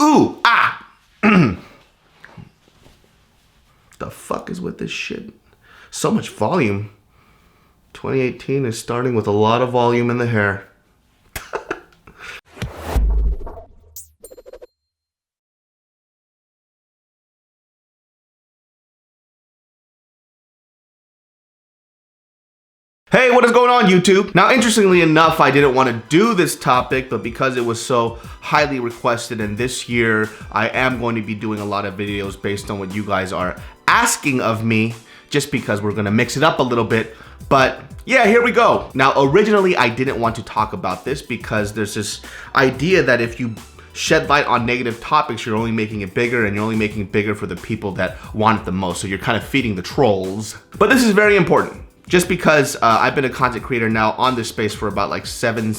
Ooh, ah. The fuck is with this shit? So much volume. 2018 is starting with a lot of volume in the hair. Hey, what is going on, YouTube? Now, interestingly enough, I didn't want to do this topic, but because it was so highly requested, and this year I am going to be doing a lot of videos based on what you guys are asking of me, just because we're going to mix it up a little bit. But yeah, here we go. Now, originally I didn't want to talk about this because there's this idea that if you shed light on negative topics, you're only making it bigger, and you're only making it bigger for the people that want it the most. So you're kind of feeding the trolls. But this is very important. Just because I've been a content creator now on this space for about like 7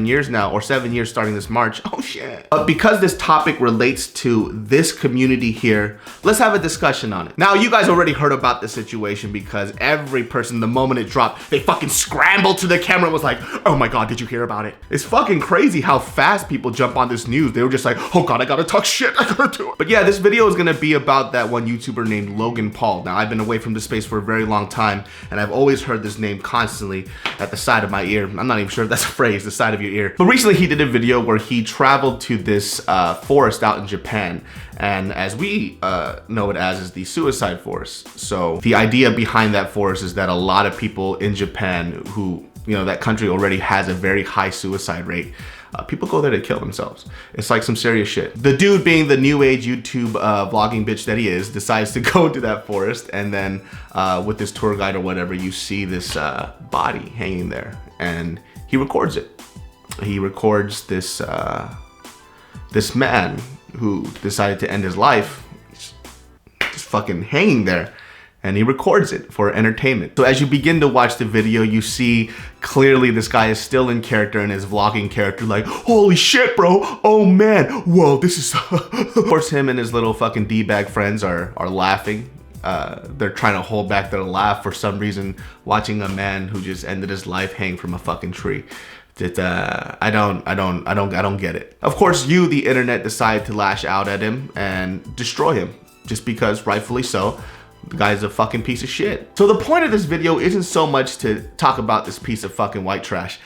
years now, or 7 years starting this March. Oh shit. But because this topic relates to this community here, let's have a discussion on it. Now, you guys already heard about the situation because every person, the moment it dropped, they fucking scrambled to the camera and was like, oh my God, did you hear about it? It's fucking crazy how fast people jump on this news. They were just like, oh God, I gotta talk shit, I gotta do it. But yeah, this video is gonna be about that one YouTuber named Logan Paul. Now, I've been away from this space for a very long time, and I've always heard this name constantly at the side of my ear. I'm not even sure if that's a phrase, the side of your ear. But recently he did a video where he traveled to this forest out in Japan, and as we know it as, is the suicide forest. So the idea behind that forest is that a lot of people in Japan who, you know, that country already has a very high suicide rate. People go there to kill themselves. It's like some serious shit. The dude, being the new age YouTube vlogging bitch that he is, decides to go to that forest, and then with this tour guide or whatever, you see this body hanging there, and he records it. He records this this man who decided to end his life, just fucking hanging there. And he records it for entertainment. So as you begin to watch the video, you see clearly this guy is still in character, in his vlogging character, like, holy shit, bro, oh man, whoa, this is... Of course, him and his little fucking D-bag friends are laughing. They're trying to hold back their laugh for some reason, watching a man who just ended his life hang from a fucking tree. I don't get it. Of course, you, the internet, decide to lash out at him and destroy him, just because, rightfully so, the guy's a fucking piece of shit. So the point of this video isn't so much to talk about this piece of fucking white trash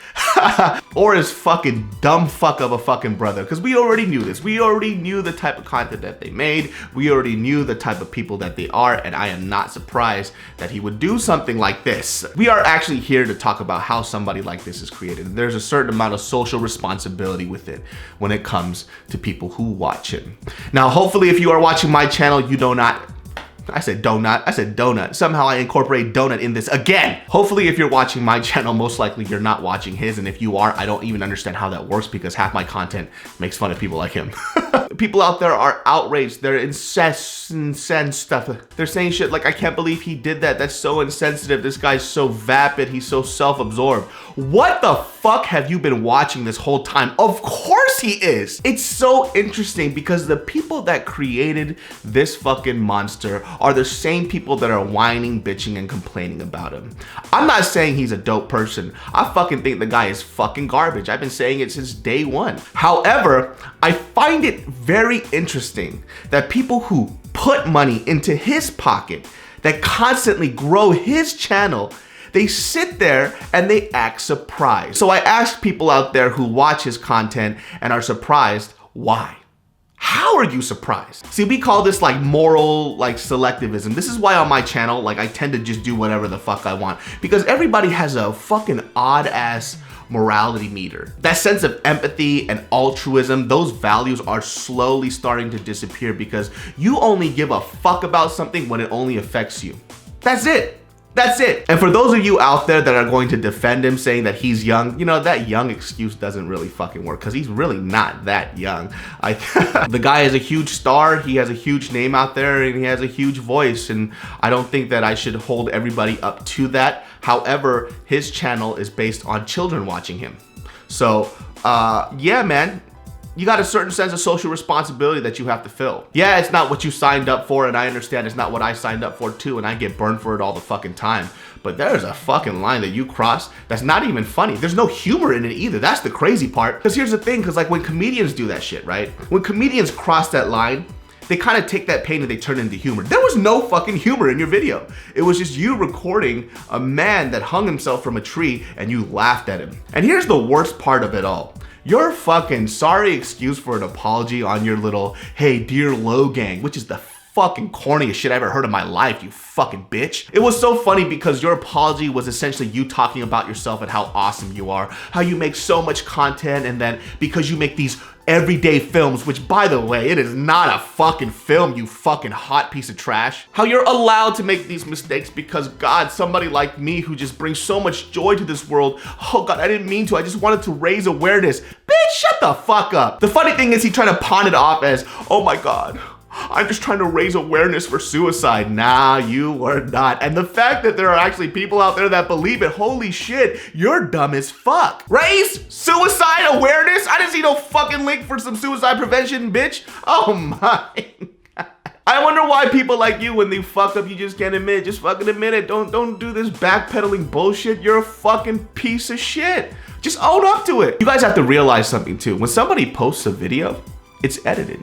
or his fucking dumb fuck of a fucking brother, because we already knew this. We already knew the type of content that they made. We already knew the type of people that they are, and I am not surprised that he would do something like this. We are actually here to talk about how somebody like this is created. There's a certain amount of social responsibility with it when it comes to people who watch him. Now, hopefully, if you are watching my channel, you do not... I said donut, I said donut. Somehow I incorporate donut in this again. Hopefully, if you're watching my channel, most likely you're not watching his. And if you are, I don't even understand how that works, because half my content makes fun of people like him. People out there are outraged. They're incensed stuff. They're saying shit like, I can't believe he did that. That's so insensitive. This guy's so vapid. He's so self-absorbed. What the fuck have you been watching this whole time? Of course he is. It's so interesting because the people that created this fucking monster are the same people that are whining, bitching, and complaining about him. I'm not saying he's a dope person. I fucking think the guy is fucking garbage. I've been saying it since day one. However, I find it very interesting that people who put money into his pocket, that constantly grow his channel, they sit there and they act surprised. So I asked people out there who watch his content and are surprised, why? How are you surprised? See, we call this like moral like selectivism. This is why on my channel, like, I tend to just do whatever the fuck I want, because everybody has a fucking odd ass morality meter. That sense of empathy and altruism, those values are slowly starting to disappear because you only give a fuck about something when it only affects you. That's it. That's it. And for those of you out there that are going to defend him, saying that he's young, you know, that young excuse doesn't really fucking work, because he's really not that young. The guy is a huge star. He has a huge name out there, and he has a huge voice, and I don't think that I should hold everybody up to that. However, his channel is based on children watching him. So yeah, man, you got a certain sense of social responsibility that you have to fill. Yeah, it's not what you signed up for, and I understand it's not what I signed up for too, and I get burned for it all the fucking time. But there's a fucking line that you cross that's not even funny. There's no humor in it either. That's the crazy part. Because here's the thing, because like when comedians do that shit, right? When comedians cross that line, they kind of take that pain and they turn it into humor. There was no fucking humor in your video. It was just you recording a man that hung himself from a tree and you laughed at him. And here's the worst part of it all. Your fucking sorry excuse for an apology on your little, hey, dear Logan, which is the fucking corniest shit I ever heard in my life, you fucking bitch. It was so funny because your apology was essentially you talking about yourself and how awesome you are, how you make so much content, and then because you make these everyday films, which by the way, it is not a fucking film, you fucking hot piece of trash. How you're allowed to make these mistakes because God, somebody like me who just brings so much joy to this world, oh God, I didn't mean to, I just wanted to raise awareness. Bitch, shut the fuck up. The funny thing is he tried to pawn it off as, oh my God, I'm just trying to raise awareness for suicide. Nah, you were not. And the fact that there are actually people out there that believe it, holy shit, you're dumb as fuck. Raise suicide awareness? I didn't see no fucking link for some suicide prevention, bitch. Oh my God. I wonder why people like you, when they fuck up, you just can't admit it. Just fucking admit it. Don't do this backpedaling bullshit. You're a fucking piece of shit. Just own up to it. You guys have to realize something too. When somebody posts a video, it's edited,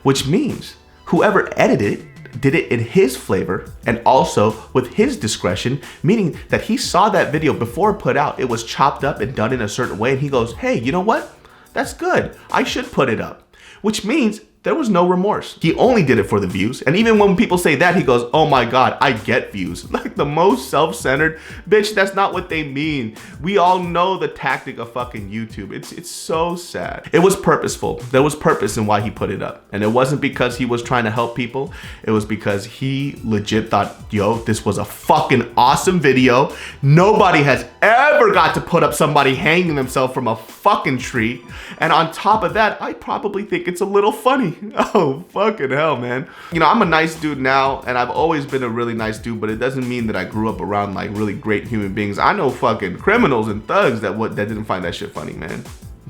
which means whoever edited it did it in his flavor and also with his discretion, meaning that he saw that video before it put out. It was chopped up and done in a certain way, and he goes, hey, you know what? That's good. I should put it up. Which means there was no remorse. He only did it for the views. And even when people say that, he goes, oh my God, I get views. Like the most self-centered, bitch, that's not what they mean. We all know the tactic of fucking YouTube. It's so sad. It was purposeful. There was purpose in why he put it up. And it wasn't because he was trying to help people. It was because he legit thought, yo, this was a fucking awesome video. Nobody has ever got to put up somebody hanging themselves from a fucking tree. And on top of that, I probably think it's a little funny. Oh, fucking hell, man. You know, I'm a nice dude now, and I've always been a really nice dude, but it doesn't mean that I grew up around like really great human beings. I know fucking criminals and thugs that didn't find that shit funny, man.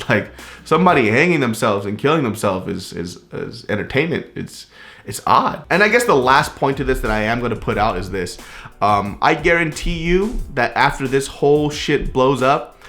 Like somebody hanging themselves and killing themselves is entertainment. It's odd. And I guess the last point to this that I am going to put out is this. I guarantee you that after this whole shit blows up,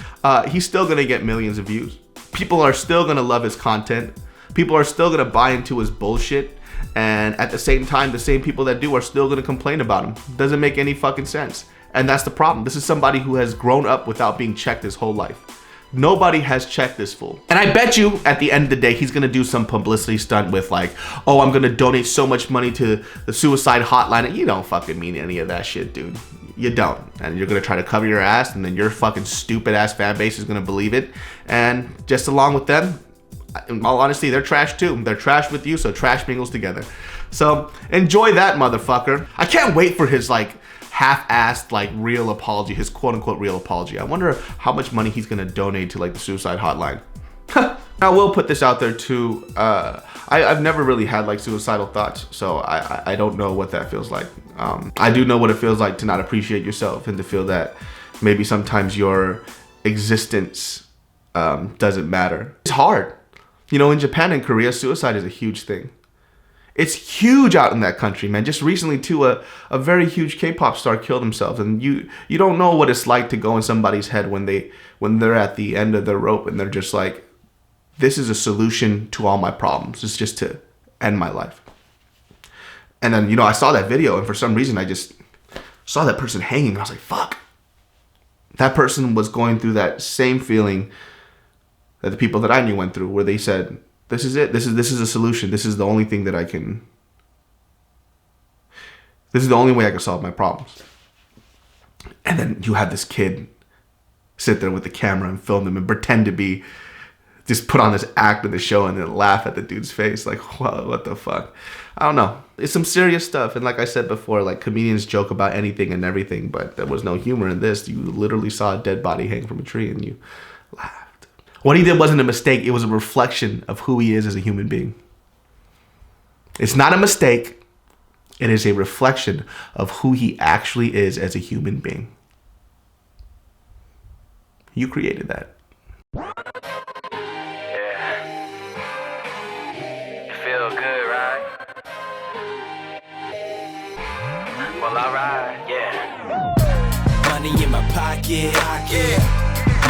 he's still going to get millions of views. People are still going to love his content. People are still gonna buy into his bullshit, and at the same time, the same people that do are still gonna complain about him. Doesn't make any fucking sense. And that's the problem. This is somebody who has grown up without being checked his whole life. Nobody has checked this fool. And I bet you at the end of the day, he's gonna do some publicity stunt with like, oh, I'm gonna donate so much money to the suicide hotline. And you don't fucking mean any of that shit, dude. You don't. And you're gonna try to cover your ass, and then your fucking stupid ass fan base is gonna believe it. And just along with them, in all honesty, they're trash too. They're trash with you, so trash mingles together. So enjoy that, motherfucker. I can't wait for his like half-assed like real apology, his quote-unquote real apology. I wonder how much money he's gonna donate to like the suicide hotline. I will put this out there too. I've never really had like suicidal thoughts, so I don't know what that feels like. I do know what it feels like to not appreciate yourself and to feel that maybe sometimes your existence doesn't matter. It's hard. You know, in Japan and Korea, suicide is a huge thing. It's huge out in that country, man. Just recently, too, a very huge K-pop star killed himself, and you don't know what it's like to go in somebody's head when they're at the end of their rope and they're just like, this is a solution to all my problems. It's just to end my life. And then, you know, I saw that video, and for some reason, I just saw that person hanging. And I was like, fuck. That person was going through that same feeling that the people that I knew went through, where they said, this is it. This is a solution. This is the only thing that this is the only way I can solve my problems. And then you have this kid sit there with the camera and film them and pretend to be, just put on this act in the show and then laugh at the dude's face. Like, what the fuck? I don't know. It's some serious stuff. And like I said before, like comedians joke about anything and everything, but there was no humor in this. You literally saw a dead body hang from a tree and you laughed. What he did wasn't a mistake. It was a reflection of who he is as a human being. It's not a mistake. It is a reflection of who he actually is as a human being. You created that. Yeah. alright, yeah. Money in my pocket,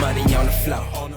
money on the floor.